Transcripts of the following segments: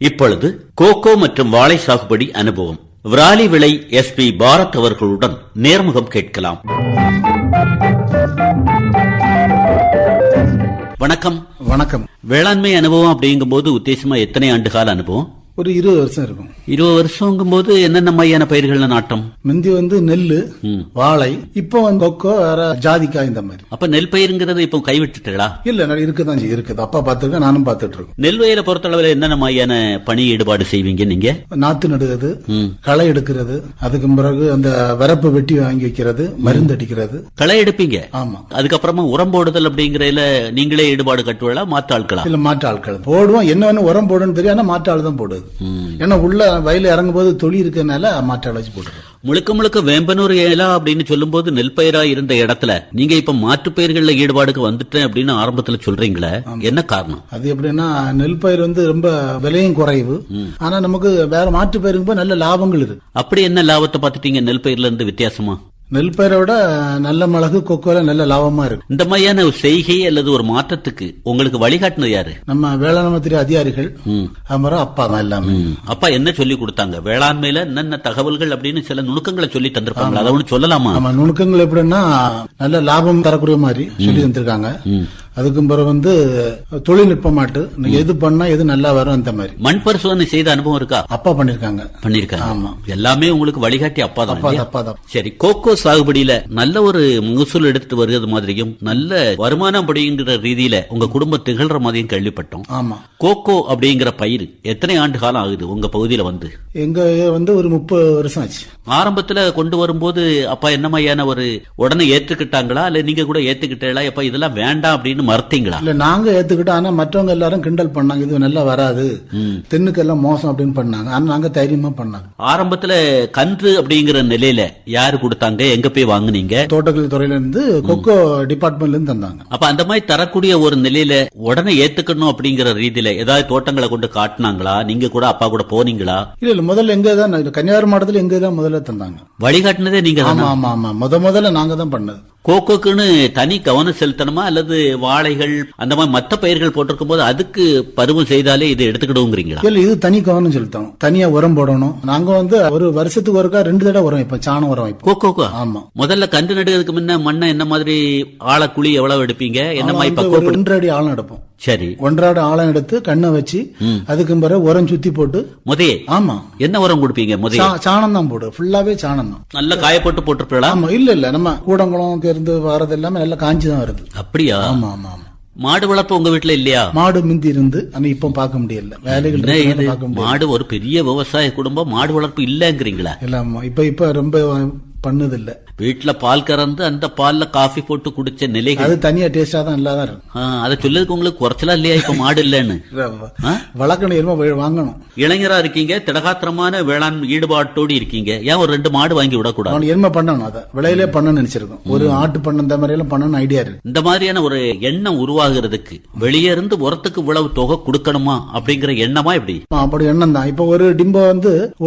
இப்பொழுது கோகோ மற்றும் வாழை சாகுபடி அனுபவம் விராலி விளை SP பாரத் அவர்களுடன் நேர்முகம் கேட்கலாம். வணக்கம். வணக்கம். வேளாண்மை அனுபவம் அப்படிங்கும் போது உத்தேசமா எத்தனை ஆண்டுகால அனுபவம்? ஒரு 20 வருஷம் இருக்கும். 20 வருஷங்கும் போது என்னென்ன மையான பயிர்கள் நாட்டம்? முந்தி நெல்லு, வாழை, இப்போ கொக்கோ, வேற ஜாதிக்காய் இந்த மாதிரி. அப்ப நெல் பயிருங்கிறது இப்போ கைவிட்டுட்டா? இல்ல, இருக்குதான் இருக்குது. அப்பா பாத்துருக்கேன், நானும் பாத்துட்டு இருக்கேன். நெல் வயலை பொறுத்தளவுல என்னென்ன மையான பணி ஈடுபாடு செய்வீங்க நீங்க? நாத்து நடுகிறது, களை எடுக்கிறது, அதுக்கு பிறகு அந்த வரப்பு வெட்டி வாங்கி வைக்கிறது, மருந்து அடிக்கிறது. களை எடுப்பீங்க? ஆமா. அதுக்கப்புறமா உரம் போடுதல் அப்படிங்கறதுல நீங்களே ஈடுபாடு கட்டுவீங்களா, மாற்று ஆட்களா? இல்ல, மாற்று ஆட்கள் போடுவோம். என்ன உரம் போடுன்னு தெரியும், ஆனா மாற்று ஆள் தான் போடுது. ஏன்னா உள்ள வயல இறங்கும் போது தொழில் இருக்கனால மாற்று ஆள் வச்சு போடுறோம். முழுக்க முழுக்க வேம்பனூர் ஏலா அப்படின்னு சொல்லும் போது நெல் பயிரா இருந்த இடத்துல நீங்க இப்ப மாற்று பயிர்கள்ல ஈடுபாடுக்கு வந்துட்டேன் அப்படின்னு ஆரம்பத்துல சொல்றீங்களே, என்ன காரணம்? அது எப்படின்னா, நெல் பயிர் ரொம்ப விலையும் குறைவு, ஆனா நமக்கு வேற மாற்று பயிருக்கு போய் நல்ல லாபங்கள் இருக்கு. அப்படி என்ன லாபத்தை பார்த்துட்டீங்க நெல் பயிர்ல இருந்து வித்தியாசமா? நெல் பயிரை விட நல்ல மிளகு, கொக்கோல நல்ல லாபமா இருக்கு. இந்த மாதிரியான ஒரு செய்கை அல்லது ஒரு மாற்றத்துக்கு உங்களுக்கு வழிகாட்டினது யாரு? நம்ம வேளாண்மை அதிகாரிகள், அப்புறம் அப்பா தான் எல்லாமே. அப்பா என்ன சொல்லி கொடுத்தாங்க? வேளாண்மையில என்னென்ன தகவல்கள் அப்படின்னு சில நுணுக்கங்களை சொல்லி தந்திருப்பாங்க, அதை ஒண்ணு சொல்லலாமா? நம்ம நுணுக்கங்கள் எப்படின்னா, நல்ல லாபம் தரக்கூடிய மாதிரி சொல்லி தந்திருக்காங்க. அதுக்கு பிறகு தொழில்நுட்பமாட்டு எது பண்ணா எது நல்லா வரும் அந்த மாதிரி. மண் பரிசோதனை செய்த அனுபவம் இருக்கா? அப்பா பண்ணிருக்காங்க. ஆமா, எல்லாமே உங்களுக்கு வழிகாட்டி அப்பா தான். அப்பா தான். சரி, கோகோ சாகுபடியில நல்ல ஒரு மகசூல் எடுத்துட்டு வருகிறது மாதிரியும் நல்ல வருமானம் அப்படிங்கிற ரீதியில உங்க குடும்பம் திகழ்ற மாதிரியும் கேள்விப்பட்டோம். ஆமா. கோகோ அப்படிங்கிற பயிர் எத்தனை ஆண்டு காலம் ஆகுது உங்க பகுதியில வந்து? எங்க ஒரு 30 வருஷம் ஆச்சு. ஆரம்பத்துல கொண்டு வரும்போது அப்பா என்ன மாதிரியான ஒரு உடனே ஏத்துக்கிட்டாங்களா, இல்ல நீங்க கூட ஏத்துக்கிட்டா எப்ப இதெல்லாம் வேண்டாம் அப்படின்னு மறுத்தீங்களா? இல்ல, நாங்க ஏத்துக்கிட்டோம். ஆனா மற்றவங்க எல்லாரும் கிண்டல் பண்ணாங்க, இது நல்லா வராது, தென்னுக்கெல்லாம் மோசம் அப்படின்னு பண்ணாங்க. ஆனா நாங்க தைரியமா பண்ணாங்க. ஆரம்பத்துல கன்று அப்படிங்கிற நிலையில யாரு கொடுத்தாங்க, எங்க போய் வாங்குனீங்க? தோட்டக்கலை துறையில இருந்து, கொக்கோ டிபார்ட்மெண்ட்ல இருந்து தந்தாங்க. அப்ப அந்த மாதிரி தரக்கூடிய ஒரு நிலையில உடனே ஏத்துக்கணும் அப்படிங்கிற ரீதியில ஏதாவது தோட்டங்களை கொண்டு காட்டினாங்களா? நீங்க கூட அப்பா கூட போனீங்களா? இல்ல, முதல்ல எங்க தான் கன்னியாகுமரி மாவட்டத்தில் எங்க தான் முதல்ல தந்தாங்க. வழிகாட்டினதே நீங்க? ஆமா ஆமா ஆமா, முதல்ல நாங்க தான் பண்ணது. கோகோக்குன்னு தனி கவனம் செலுத்தணுமா, அல்லது வாழைகள் அந்த மாதிரி மற்ற பயிர்கள் போட்டிருக்கும் போது அதுக்கு பருவம் செய்தாலே இது எடுத்துக்கிடுவோங்கிறீங்களா? இல்ல, இது தனி கவனம் செலுத்தணும். தனியா உரம் போடணும். நாங்க ஒரு வருஷத்துக்கு ஒருக்கா 2 தடவை உரம் வைப்போம், சாண உரம் வைப்போம். கோகோக்கு? ஆமா. முதல்ல கண்டு நடுறதுக்கு முன்ன மண்ணை என்ன மாதிரி ஆழக்குழி எவ்வளவு எடுப்பீங்க, என்ன மாதிரி பக்குவம்? 1.5 அடி ஆழம் எடுப்போம். சரி, 1.5 அடி ஆழம் எடுத்து கண்ணை வச்சு அதுக்கு பிறகு உரம் சுத்தி போட்டு. முதையே? ஆமா. என்ன உரம் கொடுப்பீங்க? முதைய சாணம் தான் போடு, ஃபுல்லாவே சாணம் தான். நல்ல காய போட்டு போட்டுருப்பீங்களா? ஆமா. இல்ல, நம்ம கூடங்குளம் இருந்து வரது எல்லாமே நல்லா காஞ்சிதான் வருது. அப்படியா? ஆமா ஆமா ஆமா. மாடு வளர்ப்பு உங்க வீட்டுல இல்லையா? மாடு மிந்தி இருந்து, ஆனா இப்ப பார்க்க முடியல, வேலைகள். மாடு ஒரு பெரிய விவசாய குடும்பம், மாடு வளர்ப்பு இல்லங்கிறீங்களா? இல்ல, இப்ப ரொம்ப பண்ணது இல்ல. வீட்டுல பால் கறந்து அந்த பால்ல காஃபி போட்டு குடிச்ச நிலைகள் அது தனியா டேஸ்டா தான் இல்லாதான் இருக்கும். அதை சொல்லதுக்கு உங்களுக்கு குறைச்சலா இல்லையா இப்ப மாடு இல்லன்னு? வளர்க்கணும், வாங்கணும். இளைஞரா இருக்கீங்க, திடகாத்திரமான வேளாண் ஈடுபாட்டோடு இருக்கீங்க, ஏன் ஒரு 2 மாடு வாங்கி விடக்கூடாது? என்ன பண்ணணும், அதை விலையிலே பண்ணணும்னு நினைச்சிருக்கோம். ஒரு ஆட்டு பண்ண இந்த மாதிரி எல்லாம் பண்ணணும் ஐடியா இருக்கு. இந்த மாதிரியான ஒரு எண்ணம் உருவாகிறதுக்கு வெளியே இருந்து உரத்துக்கு இவ்வளவு தொகை கொடுக்கணுமா அப்படிங்கிற எண்ணமா இப்படி? அப்படி எண்ணம் தான். இப்ப ஒரு டிம்போ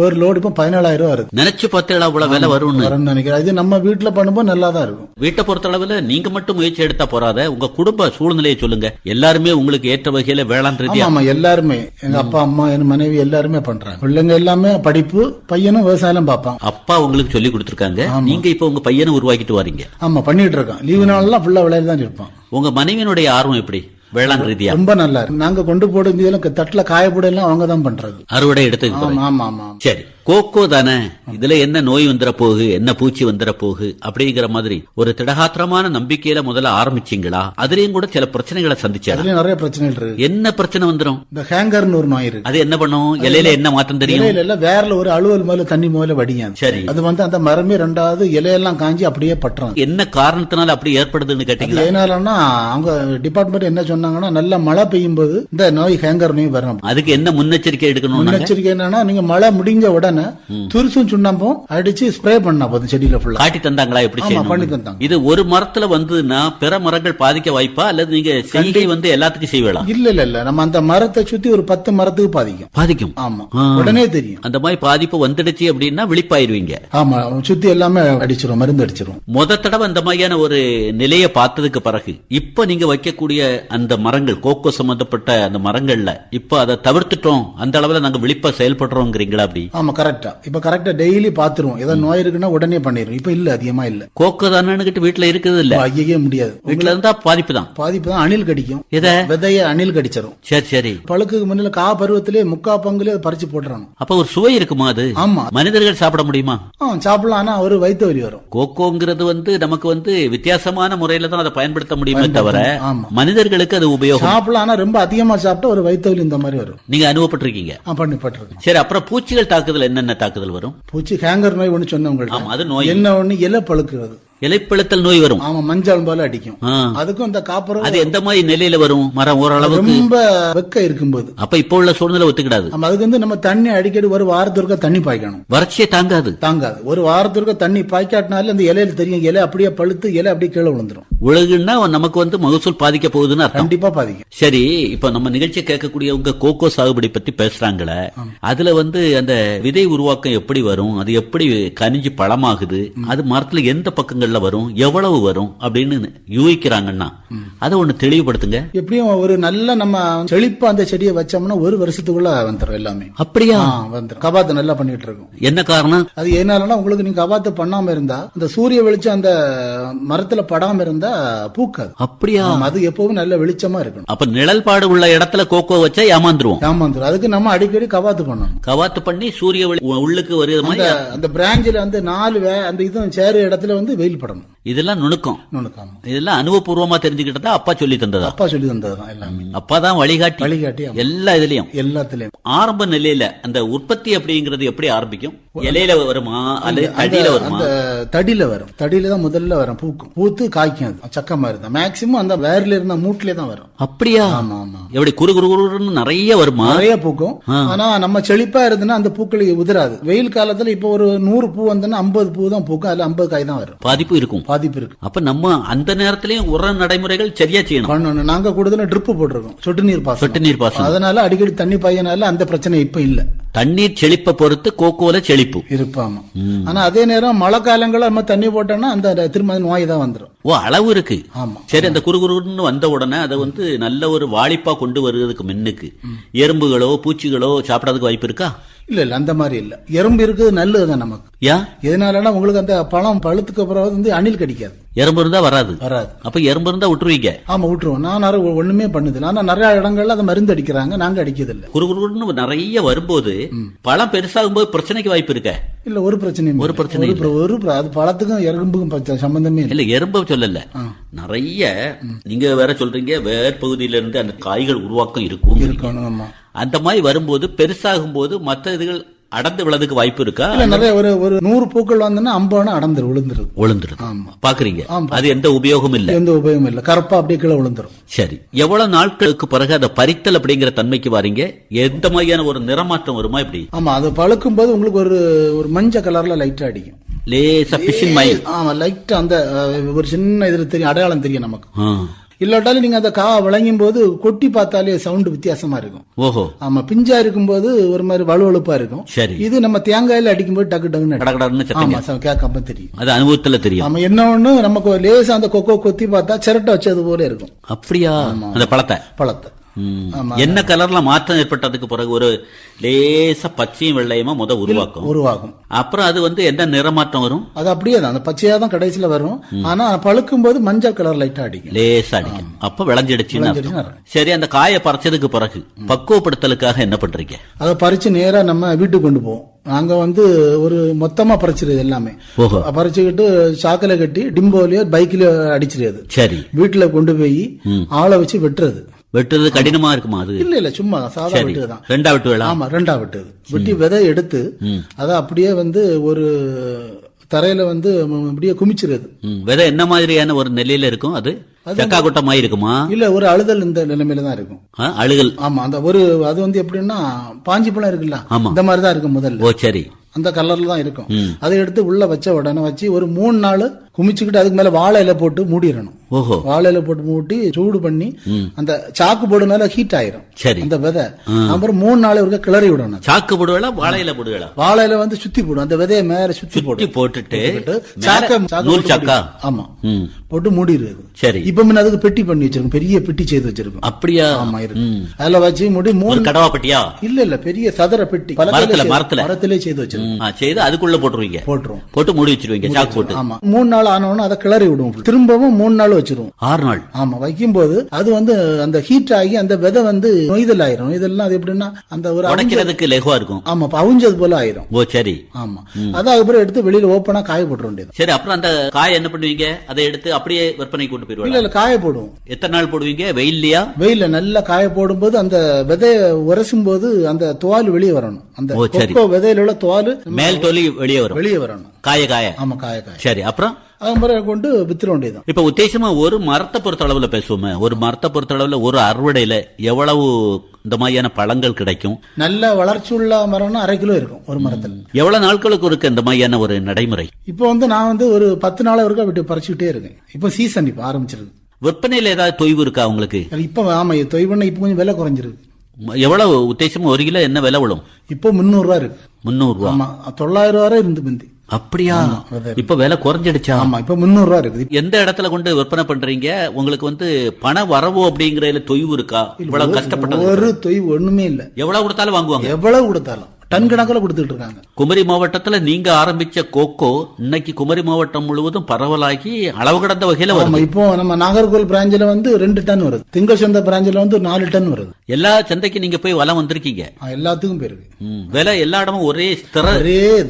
ஒரு லோடு இப்ப 17,000 ரூபாய் இருக்கு. நினைச்சு பார்த்தா அவ்வளவு விலை வரும்னு நினைக்கிறேன். இது நம்ம வீட்டுல பண்ணும்போது நல்லா தான் இருக்கும். வீட்டை பொறுத்த அளவுல நீங்க மட்டும் முயற்சி எடுத்தா போறாத, உங்க குடும்ப சூழ்நிலையை சொல்லுங்க. எல்லாருமே உங்களுக்கு ஏற்ற வகையில வேளாண் ரீதியா? ஆமா, எல்லாருமே, எங்க அப்பா அம்மா என் மனைவி எல்லாருமே பண்றாங்க. பிள்ளைங்க எல்லாமே படிப்பு, பையனும் விவசாயம் பார்ப்பான். அப்பா உங்களுக்கு சொல்லி கொடுத்திருக்காங்க, நீங்க இப்ப உங்க பையனை உருவாக்கிட்டு வரீங்க. ஆமா, பண்ணிட்டு இருக்கோம். லீவு நாள்லாம் ஃபுல்லா விளையாட தான் இருப்பான். உங்க மனைவியினுடைய ஆர்வம் எப்படி வேளாண் ரீதியா? ரொம்ப நல்லா இருக்கு. நாங்க கொண்டு போட தட்டுல காயப்பட எல்லாம் அவங்க தான் பண்றது, அறுவடை எடுத்து. ஆமா ஆமா. சரி, கோகோ தானே, இதுல என்ன நோய் வந்துட போகு, என்ன பூச்சி வந்துட போகு அப்படிங்கிற மாதிரி ஒரு திடகாத்திரமான நம்பிக்கையில முதல்ல ஆரம்பிச்சீங்களா? அதுலயும் கூட சில பிரச்சனைகளை சந்திச்சாரு. நிறைய பிரச்சனைகள் இருக்கு. என்ன பிரச்சனை வந்துடும்? இந்த ஹேங்கர்னு ஒரு நோய் இருக்கு. அது என்ன பண்ணும்? இலையில என்ன மாற்றம் தெரியும்? இலையில வேற ஒரு அலுவல் மேல தண்ணி மேல வடியும். சரி, அது அந்த மரமே 2வது இலையெல்லாம் காஞ்சி அப்படியே பட்டுரும். என்ன காரணத்தினால அப்படி ஏற்படுதுன்னு கேட்டீங்களா? ஏனாலன்னா அவங்க டிபார்ட்மெண்ட் என்ன சொன்னாங்கன்னா, நல்ல மழை பெய்யும் போது இந்த நோய் ஹேங்கர் நோய் வரணும். அதுக்கு என்ன முன்னெச்சரிக்கை எடுக்கணும்? முன்னெச்சரிக்கை என்னன்னா, நீங்க மழை முடிஞ்ச உடனே உடனே துருசும் சுண்ணாம்பும் அடிச்சு ஸ்ப்ரே பண்ணா போதும் செடியில ஃபுல்லா. காட்டி தந்தாங்களா எப்படி ஆமா, செய்யணும்? பண்ணி தந்தாங்க. இது ஒரு மரத்துல வந்ததுன்னா பிற மரங்கள் பாதிக்க வாய்ப்பா அல்லது நீங்க செய்கை வந்து எல்லாத்துக்கும் செய்வலாம்? இல்ல நம்ம அந்த மரத்தை சுத்தி ஒரு 10 மரத்துக்கு பாதிக்கும். ஆமா, உடனே தெரியும். அந்த மாதிரி பாதிப்பு வந்துடுச்சு அப்படின்னா விழிப்பாயிருவீங்க. ஆமா, சுத்தி எல்லாமே அடிச்சிரும், மருந்து அடிச்சிரும். முத தடவை அந்த மாதிரியான ஒரு நிலையை பார்த்ததுக்கு பிறகு இப்ப நீங்க வைக்கக்கூடிய அந்த மரங்கள், கோகோ சம்பந்தப்பட்ட அந்த மரங்கள்ல இப்ப அதை தவிர்த்துட்டோம், அந்த அளவுல நாங்க விழிப்பா செயல்படுறோங்கிறீங்களா? அப்படி? ஆமா, கரெக்டா டெய்லி பாத்துருவோம். ஏதாவது நோய் இருக்குன்னா உடனே பண்ணிரும். இப்ப இல்ல, அதிகமா இல்ல. கோகோ தானே வீட்டுல இருக்குது இல்ல? ஐயே முடியாது. வீட்டுல இருந்தா பாதிப்பு தான். அணில் கடிக்கும். விதைய அணில் கடிச்சிரும். சரி. பழுக்குக்கு முன்னால கா பருவத்திலே முக்கா பங்குல பறிச்சு போட்டுறாங்க. அப்ப ஒரு சுவை இருக்குமா அது? ஆமா. மனிதர்கள் சாப்பிட முடியுமா? சாப்பிடலாம், ஆனா ஒரு வயிற்று வலி வரும். கோகோங்கிறது நமக்கு வித்தியாசமான முறையில தான் அதை பயன்படுத்த முடியுமே தவிர மனிதர்களுக்கு அது உபயோகம். சாப்பிடலாம், ஆனா ரொம்ப அதிகமா சாப்பிட்டா ஒரு வயிற்று வலி இந்த மாதிரி வரும். நீங்க அனுபவப்பட்டிருக்கீங்க? பண்ணிப்பட்டிருக்கேன். சரி, அப்புறம் பூச்சிகள் தாக்குதல் என்னென்ன தாக்குதல் வரும்? பூச்சி ஹேங்கர் நோய் ஒண்ணு சொன்ன உங்களுக்கு. அது நோய் என்ன ஒண்ணு, இலை பழுக்கிறது. இலைப்பழுத்தல் நோய் வரும். ஆமா, மஞ்சள் போல அடிக்கும். அதுக்கும் இந்த காப்பர். அது எந்த மாதிரி நிலையில வரும்? மரம் ஓரளவு ரொம்ப வெக்க இருக்கும்போது. அப்ப இப்ப உள்ள சூழ்நிலை ஒத்துக்கிடாது. அதுக்கு நம்ம தண்ணி அடிக்கடி ஒரு வாரத்திற்கு தண்ணி பாய்க்கணும். வறட்சியே தாங்காது. ஒரு வாரத்திற்கு தண்ணி பாய்க்காட்டினால அந்த இலையில தெரியும், இலை அப்படியே பழுத்து இலை அப்படியே கீழே விழுந்துரும். உலகுன்னா நமக்கு மகசூல் பாதிக்க போகுதுன்னு கண்டிப்பா பாதிக்கும். சரி, இப்ப நம்ம நிகழ்ச்சியை கேட்கக்கூடியவங்க கோகோ சாகுபடி பத்தி பேசுறாங்களே, அதுல அந்த விதை உருவாக்கம் எப்படி வரும், அது எப்படி கனிஞ்சு பழமாகுது, அது மரத்துல எந்த பக்கங்கள்ல வரும், எவ்வளவு வரும் அப்படின்னு யூகிக்கிறாங்கன்னா அதை ஒண்ணு தெளிவுபடுத்துங்க. எப்படியும் ஒரு நல்ல நம்ம செழிப்பா அந்த செடியை வச்சோம்னா ஒரு வருஷத்துக்குள்ள வந்துடும் எல்லாமே. அப்படியா? வந்துடும். கபாத்து நல்லா பண்ணிட்டு இருக்கும். என்ன காரணம்? அது என்னாலன்னா உங்களுக்கு நீங்க கபாத்து பண்ணாம இருந்தா அந்த சூரிய வெளிச்சம் அந்த மரத்துல படாம இருந்தா பூக்காது. அப்படியா? அது எப்பவும் நல்ல வெளிச்சமா இருக்கணும். அப்ப நிழல் பாடு உள்ள இடத்துல கோகோ வச்சா ஏமாந்துருவோம். அதுக்கு நம்ம அடிக்கடி கபாத்து பண்ணணும். கபாத்து பண்ணி சூரிய உள்ளுக்கு வருது மாதிரி அந்த பிராஞ்சில 4 அந்த இது சேரு இடத்துல வெயில் படணும். இதெல்லாம் நுணுக்கம். இதெல்லாம் அனுபவபூர்வமா தெரிஞ்சுக்கிட்டதா அப்பா சொல்லி தந்ததா? அப்பா சொல்லி தந்ததுதான் எல்லாமே. அப்பா தான் வழிகாட்டி எல்லா இதுலயும். எல்லாத்துலயும் ஆரம்ப நிலையில அந்த உற்பத்தி அப்படிங்கறது எப்படி ஆரம்பிக்கும்? இலையில வருமா அல்லது தடியில வருமா? தடியில வரும். தடியில தான் முதல்ல வரும். பூத்து காய்க்கும். சக்க மாதிரி தான் மேக்சிமம் அந்த வேர்ல இருந்த மூட்டிலே தான் வரும். அப்படியா? ஆமா ஆமா. எப்படி குறுகுறுன்னு நிறைய வருமா? நிறைய பூக்கும். ஆனா நம்ம செழிப்பா இருந்ததுன்னா அந்த பூக்கள் உதிராது. வெயில் காலத்துல இப்ப ஒரு 100 பூ வந்தா 50 பூ தான் பூக்கும். அதுல 50 காய் தான் வரும். பாதிப்பு இருக்கும். அப்ப நம்ம அந்த நேரத்திலயும் உர நடைமுறைகள் சரியா செய்யணும். நாங்க கூடுதல ட்ரிப் போட்டிருக்கோம். சொட்டு நீர் பாசனம். அதனால அடிக்கடி தண்ணி பாயனால அந்த பிரச்சனை இப்ப இல்ல. தண்ணீர் செழிப்பை பொறுத்து கோகோல செழிப்பு இருப்பாமா. ஆனா அதே நேரம் மழை காலங்கள நம்ம தண்ணி போட்டோம்னா அந்த திரும்ப நோய் தான் வந்துடும். அளவு இருக்கு. ஆமா. சரி, அந்த குறுகுறுன்னு வந்த உடனே அதை நல்ல ஒரு வாளிப்பா கொண்டு வருவதற்கு முன்னுக்கு எறும்புகளோ பூச்சிகளோ சாப்பிடறதுக்கு வாய்ப்பு இருக்கா? இல்ல அந்த மாதிரி இல்ல. எறும்பு இருக்குது நல்லதுதான் நமக்கு. எதனாலன்னா உங்களுக்கு அந்த பழம் பழுத்துக்கு அப்புறம் அணில் கடிக்காது. எறும்பு இருந்தா வராது. அப்ப எறும்பு இருந்தா விட்டுருவீங்க? ஆமா, விட்டுருவோம். நான் ஒண்ணுமே பண்ணுது. ஆனா நிறைய இடங்கள்ல அதை மருந்து அடிக்கிறாங்க, நாங்க அடிக்கிறது இல்ல. குறுகுறுன்னு நிறைய வரும்போது பழம் பெருசாகும் போது பிரச்சனைக்கு வாய்ப்பு இருக்க? இல்ல, ஒரு பிரச்சனை அது பழத்துக்கும் எறும்புக்கும் சம்பந்தமே இல்ல. எறும்பு சொல்லல, நிறைய நீங்க வேற சொல்றீங்க வேர் பகுதியில இருந்து அந்த காய்கள் உருவாக்கம் இருக்கணும். அந்த மாதிரி வரும்போது பெருசாகும் போது மற்ற இதுகள் அடர்ந்து விழதுக்கு வாய்ப்பு இருக்கா? நிறைய ஒரு 100 பூக்கள் வந்தா 50 அடர்ந்து விழுந்துருது. பாக்குறீங்க? அது எந்த உபயோகம் இல்ல. எந்த உபயோகம் இல்ல. கருப்பா அப்படியே கீழே விழுந்துரும். சரி, எவ்வளவு நாட்களுக்கு பிறகு அதை பறித்தல் அப்படிங்கிற தன்மைக்கு வாரீங்க? எந்த மாதிரியான ஒரு நிறமாற்றம் வருமா? இப்படி? ஆமா, அது பழுக்கும் போது உங்களுக்கு ஒரு மஞ்சள் கலர்ல லைட்டா அடிக்கும். லேசா பிஷின் மயில். ஆமா, லைட்டா அந்த ஒரு சின்ன இதுல தெரியும், அடையாளம் தெரியும் நமக்கு. இல்லாட்டாலும் நீங்க அந்த கா விளங்கும் போது கொட்டி பார்த்தாலே சவுண்ட் வித்தியாசமா இருக்கும். ஓஹோ. ஆமா, பிஞ்சா இருக்கும் போது ஒரு மாதிரி வலுவழுப்பா இருக்கும். சரி. இது நம்ம தேங்காயில அடிக்கும் போது டக்கு டக்குன்னு கேட்காம தெரியும். அது அனுபவத்துல தெரியும். ஆமா, என்ன ஒண்ணு நமக்கு லேசா அந்த கொக்கோ கொத்தி பார்த்தா சிரட்டை வச்சது போல இருக்கும். அப்படியா? அந்த பழத்தை என்ன கலர்ல மாற்றம் ஏற்பட்டதுக்கு பிறகு ஒரு லேசா பச்சையும் வெள்ளையுமா உருவாகும். அப்புறம் அது என்ன நிறமாற்றம் வரும்? அது அப்படியே தான் அந்த பச்சையா தான் கடைசியில வரும். ஆனா பழுக்கும் போது மஞ்சள் கலர் லைட்டா அடிக்கும், லேசா அடிக்கும். அப்ப விளைஞ்சிடுச்சு. சரி, அந்த காயை பறிச்சதுக்கு பிறகு பக்குவப்படுத்தலுக்காக என்ன பண்றீங்க? அதை பறிச்சு நேரா நம்ம வீட்டுக்கு கொண்டு போவோம். நாங்க ஒரு மொத்தமா பறிச்சிருது எல்லாமே. பறிச்சுக்கிட்டு சாக்கில கட்டி டிம்போலயோ பைக்லயோ அடிச்சிருது. சரி. வீட்டுல கொண்டு போய் ஆளை வச்சு வெட்டுறது கடினமா இருக்குமா? அது இல்ல சும்மா சாதா வெட்டுதான். ரெண்டா வெட்டுவேன். ஆமா, ரெண்டா வெட்டுது. வெட்டி விதை எடுத்து அதை அப்படியே ஒரு தரையில அப்படியே குமிச்சிருது. விதை என்ன மாதிரியான ஒரு நிலையில இருக்கும்? அது செக்காகுட்டமா இருக்குமா? இல்ல, ஒரு அழுதல் இந்த நிலைமையில தான் இருக்கும். அழுகல். ஆமா, அந்த அது எப்படின்னா பாஞ்சி பழம் இருக்குல்ல, இந்த மாதிரிதான் இருக்கும் முதல்ல. ஓ சரி. அந்த கலர்ல தான் இருக்கும். அதை எடுத்து உள்ள வச்ச உடனே வச்சு ஒரு 3 நாள் குமிச்சுக்கிட்டு அதுக்கு மேல வாழை இலை போட்டு மூடிடணும். ஓஹோ. வாழை இலை போட்டு மூட்டி சூடு பண்ணி அந்த சாக்கு போடுனால ஹீட் ஆயிரும். சரி. அந்த விதை அப்புறம் 3 நாள் ஒருக்க கிளறி விடணும். சாக்கு போடுவேளா வாழையில போடுவேளா? வாழையில வந்து சுத்தி போடும், அந்த விதையை மேல சுத்தி போட்டுட்டு நூல் சாக்கா ஆமா போட்டு மூடிடுது. சரி. இப்ப முன்ன அதுக்கு பெட்டி பண்ணி வச்சிருக்கும், பெரிய பெட்டி செய்து வச்சிருக்கும். அப்படியா? ஆமா இருக்கு. அதுல வச்சு மூடி 3 கடவா பெட்டியா? இல்ல பெரிய சதுர பெட்டி மரத்திலே செய்து வச்சிருக்கோம். செய்து அதுக்குள்ள போட்டுருவீங்க. போட்டு மூடி வச்சிருவீங்க சாக்கு போட்டு. ஆமா 3 நாள் ஆனவொன்னு அதை கிளறி விடுவோம். திரும்பவும் 3 நாள் வச்சிருவோம். 6 நாள். ஆமா வைக்கும் போது அது வந்து அந்த ஹீட் ஆகி அந்த விதை வந்து நொய்தல் ஆயிரும். இதெல்லாம் அது எப்படின்னா அந்த ஒரு உடைக்கிறதுக்கு லெகுவா இருக்கும். ஆமா அவிஞ்சது போல ஆயிரும். ஓ சரி. ஆமா அதுக்கப்புறம் எடுத்து வெளியில ஓப்பனா காய போட்டுற வேண்டியது. சரி. அப்புறம் அந்த காய என்ன பண்ணுவீங்க? அதை எடுத்து அப்படியே விற்பனை கொண்டு போயிருவீங்க? இல்ல காய போடுவோம். எத்தனை நாள் போடுவீங்க? வெயில்லையா? வெயில நல்லா காய போடும்போது அந்த விதைய உரசும் போது அந்த தோல் வெளியே வரணும். அந்த கொக்கோ விதையில உள்ள தோல் மேல் தோலி வெளியே வரணும். காய. ஆமா காய. சரி. அப்புறம் கொண்டு வித்துற வேண்டியதுதான். இப்ப உத்தேசமா ஒரு மரத்தை பொறுத்த அளவுல பேசுவோமே, ஒரு மரத்தை பொறுத்த அளவுல ஒரு அறுவடையில எவ்வளவு இந்த மாதிரியான பழங்கள் கிடைக்கும்? நல்ல வளர்ச்சி உள்ள மரம்னா 1/2 கிலோ இருக்கும் ஒரு மரத்தில். எவ்வளவு நாட்களுக்கு இருக்கு இந்த மாதிரியான ஒரு நடைமுறை? இப்ப வந்து நான் வந்து ஒரு 10 நாள் வரைக்கும் விட்டு பறிச்சுட்டே இருக்கேன். இப்ப சீசன் இப்ப ஆரம்பிச்சிருக்கு. விற்பனையில ஏதாவது தொய்வு இருக்கா உங்களுக்கு? இப்ப ஆமா தொய்வுன்னா இப்ப கொஞ்சம் விலை குறைஞ்சிருக்கு. எவ்வளவு உத்தேசமா 1 கிலோ என்ன விலை விழும்? இப்போ 300 ரூபா இருக்கு. 300 ரூபா? ஆமா 900 ரூபா இருந்து முந்தி. அப்படியா? இப்ப விலை குறைஞ்சிடுச்சா? ஆமா இப்ப 300 ரூபா இருக்குது. எந்த இடத்துல கொண்டு விற்பனை பண்றீங்க? உங்களுக்கு வந்து பண வரவு அப்படிங்கறதுல தொய்வு இருக்கா? இவ்வளவு கஷ்டப்பட்டது ஒரு தொய்வு ஒண்ணுமே இல்ல. எவ்வளவு கொடுத்தாலும் வாங்குவாங்க. எவ்வளவு கொடுத்தாலும் டன் கணக்கில் கொடுத்துட்டு இருக்காங்க. குமரி மாவட்டத்துல நீங்க ஆரம்பிச்ச கோகோ இன்னைக்கு குமரி மாவட்டம் முழுவதும் பரவலாகி அளவு கடந்த வகையில வரும். இப்போ நம்ம நாகர்கோவில் பிராஞ்சில வந்து 2 டன் வருது. திங்கள் சந்தை பிராஞ்சில வந்து 4 டன் வருது. எல்லா சந்தைக்கு நீங்க போய் வலம் வந்திருக்கீங்க? எல்லாத்துக்கும் போயிருக்கு. விலை எல்லா இடமும் ஒரே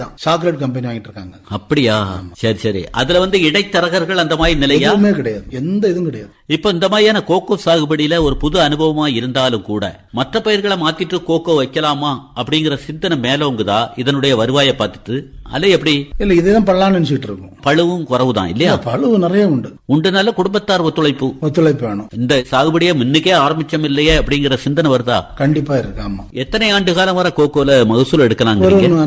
தான். சாக்லேட் கம்பெனி வாங்கிட்டு இருக்காங்க. அப்படியா? சரி சரி. அதுல வந்து இடைத்தரகர்கள் அந்த மாதிரி நிலையா? எதுவுமே கிடையாது, எந்த இதுவும் கிடையாது. இப்ப இந்த மாதிரியான கோகோ சாகுபடியில ஒரு புது அனுபவமா இருந்தாலும் கூட மற்ற பயிர்களை மாத்திட்டு கோகோ வைக்கலாமா அப்படிங்கிற சிந்தனை மேலோங்குதா இதனுடைய வருவாயை பார்த்துட்டு? அல்ல எப்படி? இல்ல இதுதான் பல்லான்னு நினைச்சிட்டு இருக்கும். பழுவும் குறவுதான் இல்லையா? பழுவு நிறைய உண்டுனால குடும்பத்தார் ஒத்துழைப்பு வேணும். இந்த சாகுபடியை முன்னுக்கே ஆரம்பிச்சோம் இல்லையே அப்படிங்கிற சிந்தனை வருதா? கண்டிப்பா இருக்கு. ஆமா. எத்தனை ஆண்டு காலம் வர கோகோல மகசூல் எடுக்கலாம்?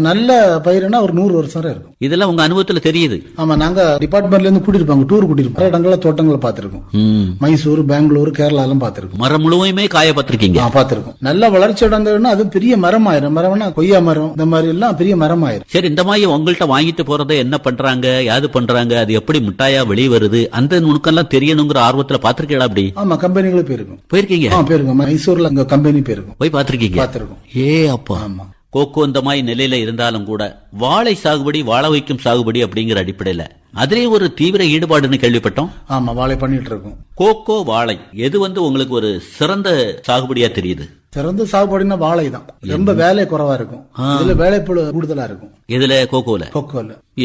நல்ல பயிர்னா ஒரு 100 வருஷம் வரை இருக்கும். இதெல்லாம் உங்க அனுபவத்துல தெரியுது? ஆமா நாங்க டிபார்ட்மெண்ட்ல இருந்து கூட்டிருப்பாங்க, டூர் கூட்டிருப்போம். இடங்கள தோட்டங்களை பாத்துருக்கோம். மைசூர், பெங்களூர், கேரளா எல்லாம் பாத்துருக்கோம். மரம் முழுவதுமே காய பார்த்திருக்கீங்க? பாத்துருக்கோம். நல்ல வளர்ச்சி அடைந்ததுன்னா அது பெரிய மரம் ஆயிரும். மரம்னா கொய்யா மரம் இந்த மாதிரி எல்லாம் பெரிய மரம் ஆயிரும். சரி. இந்த மாதிரி உங்கள்கிட்ட வாங்கிட்டு போறதை என்ன பண்றாங்க, யாது பண்றாங்க, அது எப்படி மிட்டாயா வெளியே வருது, அந்த நுணுக்கெல்லாம் தெரியணுங்கிற ஆர்வத்துல பாத்திருக்கீங்களா? அப்படி ஆமா கம்பெனிகளும் போயிருக்கீங்க? போயிருக்கோம். மைசூர்ல அங்க கம்பெனி போயிருக்கும். போய் பாத்திருக்கீங்க? பாத்திருக்கோம். அப்பா. ஆமா. கோகோ இந்த மாதிரி நிலையில இருந்தாலும் கூட வாழை சாகுபடி, வாழ வைக்கும் சாகுபடி அப்படிங்கிற அடிப்படையில அதுலயும் ஒரு தீவிர ஈடுபாடுன்னு கேள்விப்பட்டோம். ஆமா வாழை பண்ணிட்டு இருக்கோம். கோகோ, வாழை எது வந்து உங்களுக்கு ஒரு சிறந்த சாகுபடியா தெரியுது? சிறந்த சாகுபடினா வாழை தான். ரொம்ப வேலை குறைவா இருக்கும். இதுல வேலைப்பளு கூடுதலா இருக்கும். இதுல கோகோல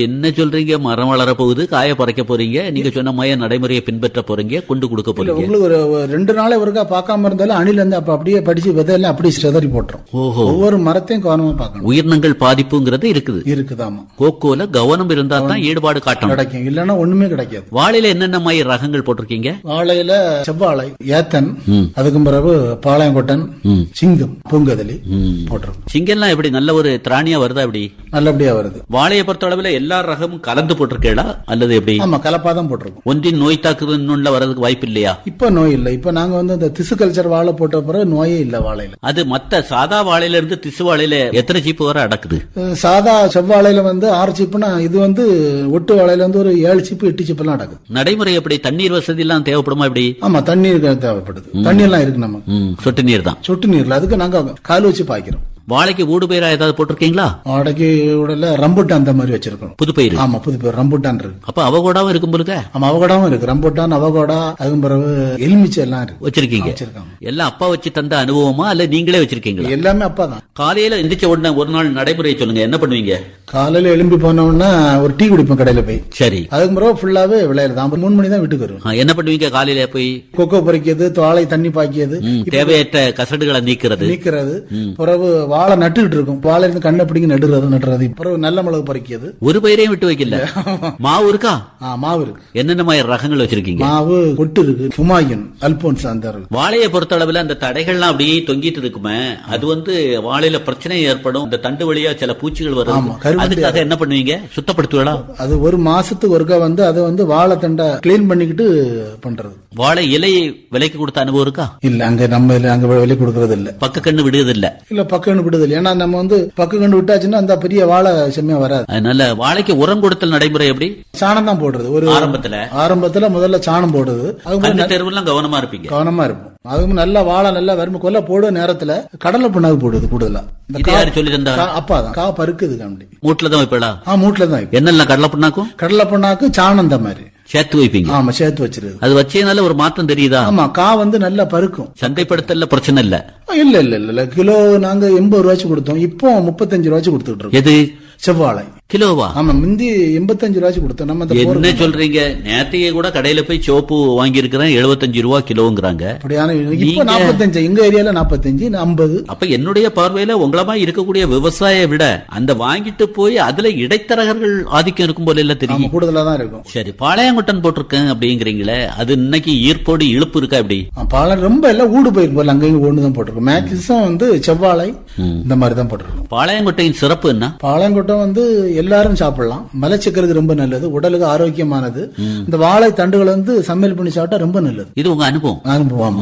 என்ன சொல்றீங்க? மரம் வளர போகுது, காய பறைக்க போறீங்க, நீங்க சொன்ன மாதிரி நடைமுறையை பின்பற்ற போறீங்க, கொண்டு கொடுக்க போறீங்க. உங்களுக்கு ஒரு 2 நாளே ஒருக்கா பார்க்காம இருந்தாலும் அணில இருந்து அப்படியே படிச்சு விதையெல்லாம் அப்படியே சிதறி போட்டுரும். ஓஹோ. ஒவ்வொரு மரத்தையும் கவனமா பார்க்கணும். உயிரினங்கள் பாதிப்புங்கிறது இருக்குதாமா? கோகோல கவனம் இருந்தா தான் ஈடுபாடு காட்டணும். கிடைக்கும், இல்லன்னா ஒண்ணுமே கிடைக்காது. வாழையில என்னென்ன மாதிரி ரகங்கள் போட்டிருக்கீங்க? வாழையில செவ்வாழை, ஏத்தன், அதுக்கு பிறகு பாளையங்கொட்டன், சிங்கம், பூங்கதலி போட்டிருக்கோம். சிங்கம்லாம் எப்படி நல்ல ஒரு திராணியா வருதா? எப்படி நல்லபடியா வருது. வாழையை பொறுத்த அளவுல எல்லா ரகமும் கலந்து போட்டிருக்கா அல்லது எப்படி? ஆமா கலப்பாதான் போட்டிருக்கோம். ஒன்றின் நோய் தாக்குதல் வரதுக்கு வாய்ப்பு இல்லையா? இப்ப நோய் இல்ல. இப்ப நாங்க வந்து இந்த திசு கல்ச்சர் வாழை போட்ட பிறகு நோயே இல்ல வாழையில. அது மத்த சாதா வாழையில இருந்து திசு வாழையில எத்தனை சீப்பு வர அடக்குது? சாதா செவ்வாழையில வந்து 6 சீப்புனா இது வந்து ஒட்டு வாழையில வந்து ஒரு 7 சீப்பு 8 சீப்பு எல்லாம் அடக்குது. நடைமுறை எப்படி? தண்ணீர் வசதி எல்லாம் தேவைப்படுமா? எப்படி? ஆமா தண்ணீர் தேவைப்படுது. தண்ணீர் எல்லாம் இருக்கு நமக்கு. சொட்டு நீர் தான். சொட்டு நீர்ல அதுக்கு நாங்க கால் வச்சு பாய்க்கிறோம். வாழைக்கு ஊடு பயிரா ஏதாவது போட்டிருக்கீங்களா? வாழைக்கு ஊடல ரம்புட்டான் அந்த மாதிரி வச்சிருக்கோம். புது பயிர்? ஆமா புது பயிர் ரம்புட்டான் இருக்கு. அப்ப அவகோடாவும் இருக்கும் போலுக்க? ஆமா அவகோடாவும் இருக்கு. ரம்புட்டான், அவகோடா, அதுக்கு பிறகு எலுமிச்சை எல்லாம் இருக்கு. வச்சிருக்கீங்க? எல்லாம் அப்பா வச்சு தந்த அனுபவமா இல்ல நீங்களே வச்சிருக்கீங்களா? எல்லாமே அப்பா தான். காலையில எந்திரிச்ச உடனே ஒரு நாள் நடைமுறை சொல்லுங்க, என்ன பண்ணுவீங்க? காலையில எழும்பி போன உடனே ஒரு டீ குடிப்போம் கடையில போய். சரி. அதுக்கு பிறகு ஃபுல்லாவே விளையாடு தான். 3 மணி தான் வீட்டுக்கு வருவோம். என்ன பண்ணுவீங்க காலையில போய்? கொக்கோ பறிக்கிறது, வாழை தண்ணி பாய்க்கிறது, தேவையற்ற கசடுகளை நீக்கிறது, பிறகு வாழை நட்டுக்கிட்டு இருக்கும். வாழை இருந்து கண்ணை பிடிங்கி நடுறது அப்புறம் நல்ல மிளகு பறிக்கிறது. ஒரு பயிரையும் விட்டு வைக்கல. மாவு இருக்கா? மாவு இருக்கு. என்னென்ன மாதிரி ரகங்கள் வச்சிருக்கீங்க? மாவு கொட்டு இருக்கு, ஹுமாயூன், அல்போன்ஸ் அந்த இருக்கு. வாழையை பொறுத்த அளவுல அந்த தடைகள்லாம் அப்படியே தொங்கிட்டு இருக்குமே, அது வந்து வாழையில பிரச்சனை ஏற்படும். இந்த தண்டு வழியா சில பூச்சிகள் வரும். அதுக்காக என்ன பண்ணுவீங்க? சுத்தப்படுத்துவீங்களா? அது ஒரு மாசத்துக்கு ஒருக்கா வந்து அதை வந்து வாழை தண்டை கிளீன் பண்ணிக்கிட்டு பண்றது. வாழை இலையை விலைக்கு கொடுத்த அனுபவம் இருக்கா? இல்ல, அங்க நம்ம அங்க விலை கொடுக்கறது இல்ல. பக்க கண்ணு விடுறது இல்ல. இல்ல, பக்க கண்ணு விடுறது இல்ல. ஏன்னா நம்ம வந்து பக்க கண்ணு விட்டாச்சுன்னா அந்த பெரிய வாழை செம்மையா வராது. அதனால வாழைக்கு உரம் கொடுத்தல் நடைமுறை எப்படி? சாணம் தான் போடுறது. ஒரு ஆரம்பத்துல முதல்ல சாணம் போடுறது. அந்த தேர்வுலாம் கவனமா இருப்பீங்க? கவனமா இருப்போம். அதுக்கு நல்லா வாழை நல்லா வறுமை கொல்ல போடுற நேரத்துல கடலை புண்ணாக்கு போடுது கூடுதலா. சொல்லி தந்தா? அப்பாதான் கா பருக்குது காண்டி. மூட்டில தான் வைப்பா? மூட்டில தான். என்னென்ன கடலை புண்ணாக்கும்? கடலை புண்ணாக்கு சாணம் இந்த மாதிரி சேர்த்து வைப்பீங்க? ஆமா, சேர்த்து வச்சிருக்கு. அது வச்சதுனால ஒரு மாற்றம் தெரியுதா? ஆமா, கா வந்து நல்லா பருக்கும். சந்தைப்படுத்தல பிரச்சனை இல்ல? இல்ல இல்ல இல்ல, கிலோ நாங்க 80 ரூபாய்க்கு கொடுத்தோம். இப்போ 35 ரூபாய்க்கு கொடுத்துட்டு இருக்கோம். எது? செவ்வாழை கிலோவா? ஆமா, முந்தி 85 ரூபாய்க்கு கொடுத்தோம். நம்ம என்ன சொல்றீங்க? நேத்தையே கூட கடையில போய் சோப்பு வாங்கி இருக்கிறேன், 75 ரூபா கிலோங்கிறாங்க. அப்படியான இப்ப 45, எங்க ஏரியால 45, 50. அப்ப என்னுடைய பார்வையில உங்களமா இருக்கக்கூடிய விவசாய விட அந்த வாங்கிட்டு போய் அதுல இடைத்தரகர்கள் ஆதிக்கம் இருக்கும் போல இல்ல தெரியும்? கூடுதலா தான் இருக்கும். சரி, பாளையங்குட்டன் போட்டிருக்கேன் அப்படிங்கிறீங்களே, அது இன்னைக்கு ஈர்ப்போடு இழுப்பு இருக்கா? எப்படி பாளையம் ரொம்ப எல்லாம் ஊடு போயிருக்கும் போல, அங்கேயும் ஒண்ணுதான் போட்டிருக்கோம். மேக்சிமம் வந்து செவ்வாழை இந்த மாதிரி தான் போட்டிருக்கோம். பாளையங்குட்டையின் சிறப்பு என்ன? பாளையங்குட்டம் வந்து எல்லாரும் சாப்பிடலாம். மலச்சிக்கலுக்கு ரொம்ப நல்லது, உடலுக்கு ஆரோக்கியமானது. இந்த வாழை தண்டுகள் வந்து சமையல் பண்ணி சாப்பிட்டா ரொம்ப நல்லது. இது உங்க அனுபவம்? அனுபவம்.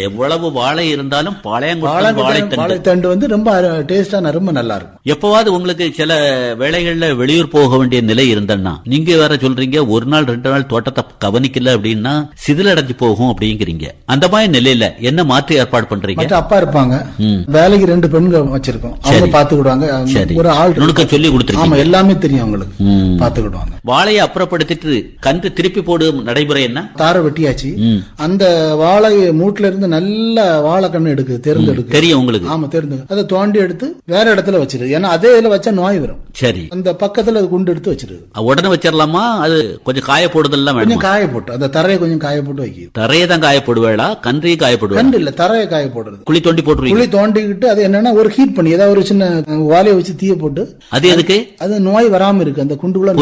எவ்வளவு வாழை இருந்தாலும் பாளையங்குட்டன் வாழை தண்டு வந்து ரொம்ப டேஸ்டா ரொம்ப நல்லா இருக்கும். எப்பவாவது உங்களுக்கு சில வேளைகள்ல வெளியூர் போக வேண்டிய நிலை இருந்தன்னா, நீங்க வேற சொல்றீங்க ஒரு நாள் 2 நாள் தோட்டத்தை கவனிக்கல அப்படின்னா சிதிலடைஞ்சு போகும் அப்படிங்கிறீங்க. அந்த மாதிரி நிலையில என்ன மாற்று ஏற்பாடு பண்றீங்க? அப்பா இருப்பாங்க, வேலைக்கு 2 பெண்கள் வச்சிருக்கோம், அவங்க பாத்துக்கிடுவாங்க. ஒரு ஆள் நுணுக்க சொல்லி கொடுத்துருக்கீங்க, எல்லாமே தெரியும் அவங்களுக்கு, பாத்துக்கிடுவாங்க. வாழையை அப்புறப்படுத்திட்டு கன்று திருப்பி போடும் நடைமுறை என்ன? தாரை வெட்டியாச்சு, அந்த வாழை மூட்டுல இருந்து நல்ல வாழை கண்ணு எடுக்கு, தேர்ந்தெடுக்கு தெரியும் உங்களுக்கு? ஆமா, தேர்ந்து அதை தோண்டி எடுத்து வேற இடத்துல வச்சிரு. ஏன்னா அதே இதுல வச்சா நோய் வரும். சரி, அந்த பக்கத்துல அது குண்டு எடுத்து வச்சிருது. உடனே வச்சிடலாமா? அது கொஞ்சம் காய போடுதெல்லாம் கொஞ்சம் காய போட்டு, அந்த தரையை கொஞ்சம் காய போட்டு வைக்க. தரையை தான் காய போடுவேடா? கன்றையை காய போடுவேன்? கண்டு இல்ல, தரையை காய போடுறது. குழி தோண்டி போட்டுருவீங்க? குழி தோண்டிக்கிட்டு அது என்னன்னா ஒரு ஹீட் பண்ணி ஏதாவது ஒரு சின்ன வாழையை வச்சு தீய போட்டு. அது எதுக்கு? அது நோய் வராம இருக்கு, அந்த குண்டுக்குள்ள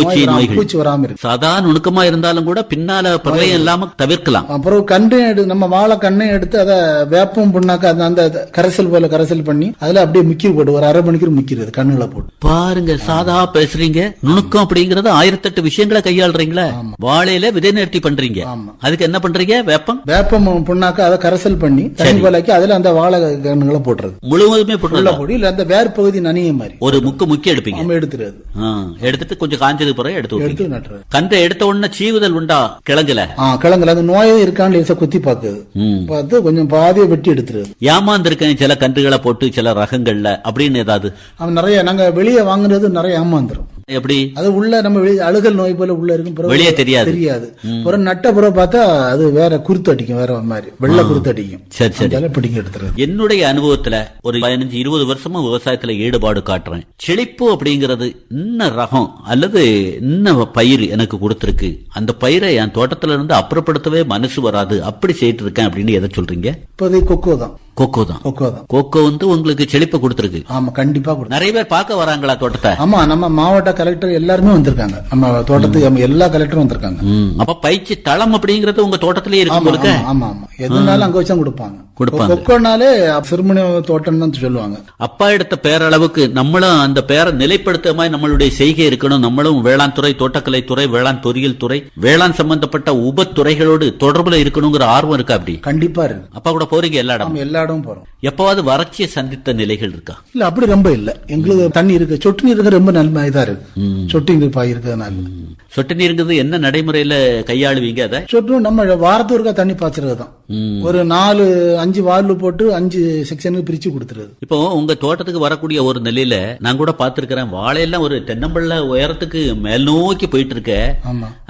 பூச்சி வராம இருக்கு. சாதாரண நுணுக்கமா இருந்தாலும் கூட பின்னால பிரளயம் இல்லாம தவிர்க்கலாம். அப்புறம் கண்ணை நம்ம வாழை கண்ணை எடுத்து அதை வேப்பம் புண்ணாக்க அந்த கரைசல் போல கரைசல் பண்ணி அதுல அப்படியே முக்கிய போட்டு ஒரு அரை மணிக்கு முக்கிறது கண்ணுல போட்டு. பாருங்க, சாதா பேசுறீங்க. நுணுக்கம் அப்படிங்கறது 1008 விஷயங்களை கையாளுறீங்களா? வாழையில விதை நேர்த்தி பண்றீங்க, அதுக்கு என்ன பண்றீங்க? வேப்பம் புண்ணாக்க அதை கரைசல் பண்ணி தண்ணி போலாக்கி அதுல அந்த வாழை கண்ணுகளை போட்டுறது. முழுவதுமே போட்டு இல்ல, அந்த வேர் பகுதி நனிய மாதிரி ஒரு முக்கிய எடுப்பீங்க. எடுத்துறது. எடுத்துட்டு கொஞ்சம் காஞ்சது பிறகு எடுத்து நட்டுறது. கன்றை எடுத்த உடனே சீவுதல் உண்டா? கிழங்குல அது நோயே இருக்கான்னு குத்தி பாக்குது, பார்த்து கொஞ்சம் பாதியை வெட்டி எடுத்துருது. ஏமாந்துருக்கேன் சில கன்றுகளை போட்டு சில ரகங்கள்ல அப்படின்னு ஏதாவது? நிறைய நாங்க வெளியே வாங்குறது நிறைய ஏமாந்துரும். எப்படி? அது உள்ள நம்ம அழுகல் நோய் போல உள்ள இருக்கும், வெளியே தெரியாது. ஒரு நட்ட புறம் பார்த்தா அது வேற குருத்து அடிக்கும், வேற மாதிரி வெள்ளை குருத்து அடிக்கும். சரி சரி, பிடிங்க எடுத்துறது. என்னுடைய அனுபவத்துல ஒரு 15-20 வருஷமா விவசாயத்துல ஈடுபாடு காட்டுறேன். செழிப்பு அப்படிங்கறது இன்ன ரகம் அல்லது இன்ன பயிர் எனக்கு கொடுத்திருக்கு, அந்த பயிரை என் தோட்டத்துல இருந்து அப்புறப்படுத்தவே மனசு வராது, அப்படி செய்யிட்டு இருக்கேன் அப்படின்னு எதை சொல்றீங்க? இப்போதைக்கு கொக்கோ தான். கொக்கோ வந்து உங்களுக்கு செழிப்பு கொடுத்திருக்கு. ஆமா, கண்டிப்பா. நிறைய பேர் பார்க்க வராங்களா தோட்டத்தை? ஆமா, நம்ம மாவட்ட கலெக்டர் எல்லாருமே வந்திருக்காங்க, நம்ம தோட்டத்துக்கு எல்லா கலெக்டரும் வந்திருக்காங்க. அப்ப பயிற்சி தளம் அப்படிங்கறது உங்க தோட்டத்திலேயே இருக்கு? ஆமா ஆமா, எதுனாலும் அங்க வச்சா கொடுப்பாங்க. கொக்கோனாலே சிறுமணி தோட்டம் தான் சொல்லுவாங்க. அப்பா எடுத்த பேரளவுக்கு நம்மளும் அந்த பேரை நிலைப்படுத்த மாதிரி நம்மளுடைய செய்கை இருக்கணும். நம்மளும் வேளாண் துறை, தோட்டக்கலை துறை, வேளாண் பொறியியல் துறை, வேளாண் சம்பந்தப்பட்ட உப துறைகளோடு தொடர்புல இருக்கணுங்கிற ஆர்வம் இருக்கா? அப்படி கண்டிப்பா இருக்கு. அப்பா கூட போறீங்க எல்லா இடம் போறோம். எப்பாவது வறட்சியை சந்தித்த நிலைகள் இருக்கா? இல்ல, அப்படி ரொம்ப இல்ல. எங்களுக்கு தண்ணி இருக்கு, சொட்டு நீர் இருக்கு, ரொம்ப நல்ல இதா இருக்கு. சொட்டு நீர் பாய் இருக்கிறதுனால. சொட்டு நீருங்கிறது என்ன நடைமுறையில கையாளுவீங்க? அதை சொட்டு நம்ம வாரத்துக்கு ஒருக்கா தண்ணி பாய்ச்சறது தான். ஒரு 4-5 வால்வு போட்டு 5 செக்ஷனுக்கு பிரிச்சு கொடுத்துருது. இப்போ உங்க தோட்டத்துக்கு வரக்கூடிய ஒரு நிலையில நான் கூட பாத்துருக்கிறேன், வாழையெல்லாம் ஒரு தென்னம்பள்ள உயரத்துக்கு மேல் நோக்கி போயிட்டு இருக்க.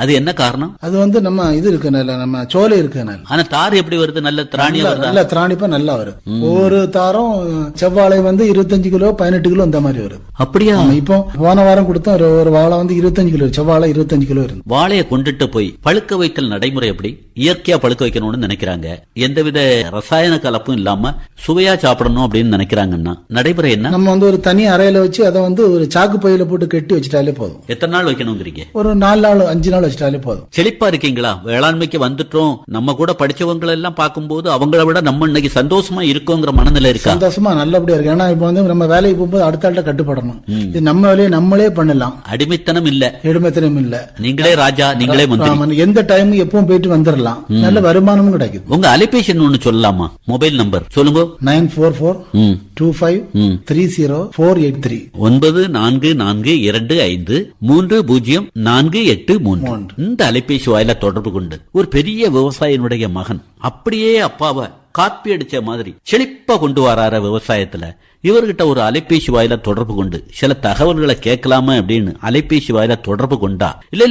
அது என்ன காரணம்? அது வந்து நம்ம இது இருக்கனால, நம்ம சோலை இருக்கனால. ஆனா தார் எப்படி வருது? நல்ல திராணியா வருது? நல்ல திராணிப்பா நல்லா வருது. ஒரு தாரம் செவ்வாழை 25 கிலோ 18 கிலோ இந்த மாதிரி வருது. அப்படியா? இப்போ போன வாரம் கொடுத்தோம் ஒரு வாழை 25 கிலோ, செவ்வாழை 25 கிலோ இருந்து. வாழையை கொண்டுட்டு போய் பழுக்க வைத்தல் நடைமுறை எப்படி? இயற்கையா பழுக்க வைக்கணும்னு நினைக்கிறாங்க, எந்தவித ரசாயன கலப்பும் இல்லாம சுவையா சாப்பிடணும் அப்படின்னு நினைக்கிறாங்கன்னா நடைமுறை என்ன? நம்ம ஒரு தனி அறையில வச்சு அதை ஒரு சாக்கு பையில போட்டு கட்டி வச்சுட்டாலே போதும். எத்தனை நாள் வைக்கணுங்கிறீங்க? ஒரு 4 நாள் 5 நாள் வச்சுட்டாலே போதும். செழிப்பா இருக்கீங்களா? வேளாண்மைக்கு வந்துட்டோம், நம்ம கூட படிச்சவங்க எல்லாம் பார்க்கும்போது அவங்கள விட நம்ம இன்னைக்கு சந்தோஷமா இருக்கோங்கிற மனநிலை இருக்கா? சந்தோஷமா நல்லபடியா இருக்கு. ஏன்னா இப்ப நம்ம வேலைக்கு போகும்போது அடுத்த ஆள்கிட்ட கட்டுப்படணும். இது நம்ம வேலையை நம்மளே பண்ணலாம். அடிமைத்தனம் இல்ல, அடிமைத்தனம் இல்ல. நீங்களே ராஜா, நீங்களே மந்திரி. எந்த டைம் எப்பவும் போயிட்டு வந்துடலாம். நல்ல வருமானமும் கிடைக்குது. உங்க அலைபேசி ஒன்னு சொல்லலாமா? மொபைல் நம்பர் சொல்லுங்க. 9442530483 9442530483. இந்த அலைபேசி வாயில தொடர்பு கொண்டு ஒரு பெரிய விவசாயினுடைய மகன் அப்படியே அப்பாவை காப்பி அடிச்ச மாதிரி செழிப்பா கொண்டு வராற விவசாயத்துல இவர்கிட்ட ஒரு அலைபேசி வாயில தொடர்பு கொண்டு சில தகவல்களை கேட்கலாமா அப்படின்னு அலைபேசி வாயில தொடர்பு கொண்டா, இல்ல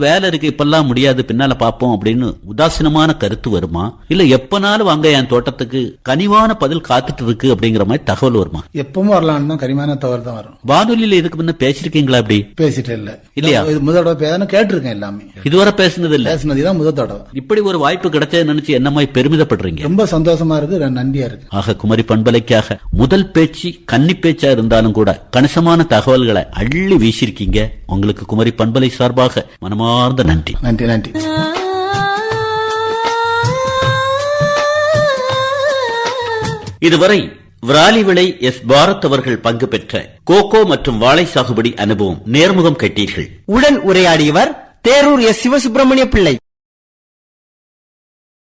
வேலை இருக்கு இப்பெல்லாம் முடியாது பின்னால பாப்போம் அப்படின்னு உதாசீனமான கருத்து வருமா? இல்ல எப்பனாலும் வாங்க என் தோட்டத்துக்கு கனிவான பதில் காத்துட்டு இருக்கு அப்படிங்கிற மாதிரி தகவல் வருமா? எப்பவும் வரலாம், கனிவான தகவல் தான் வரும். வானொலியில இதுக்கு முன்ன பேசிருக்கீங்களா? அப்படி பேசிட்டு இல்ல இல்லையா? முதல் தடவை கேட்டிருக்கேன். எல்லாமே இதுவரை பேசினது இல்ல, பேசினதுதான் முதல் தடவை. இப்படி ஒரு வாய்ப்பு கிடைச்சது நினைச்சு என்ன மாதிரி பெருமிதப்படுறீங்க? ரொம்ப சந்தோஷமா இருக்கு, நன்றியா இருக்கு. ஆக குமரி பண்பலைக்காக முதல் பேச்சு கன்னி பேச்சா இருந்தாலும் கூட கணிசமான தகவல்களை அள்ளி வீசிருக்கீங்க. உங்களுக்கு குமரி பண்பலை சார்பாக மனமார்ந்த நன்றி. நன்றி நன்றி. இதுவரை விராலிவிளை எஸ் பாரத் அவர்கள் பங்கு பெற்ற கோகோ மற்றும் வாழை சாகுபடி அனுபவம் நேர்முகம் கேட்டீர்கள். உடன் உரையாடியவர் தேரூர் எஸ் சிவசுப்பிரமணிய பிள்ளை.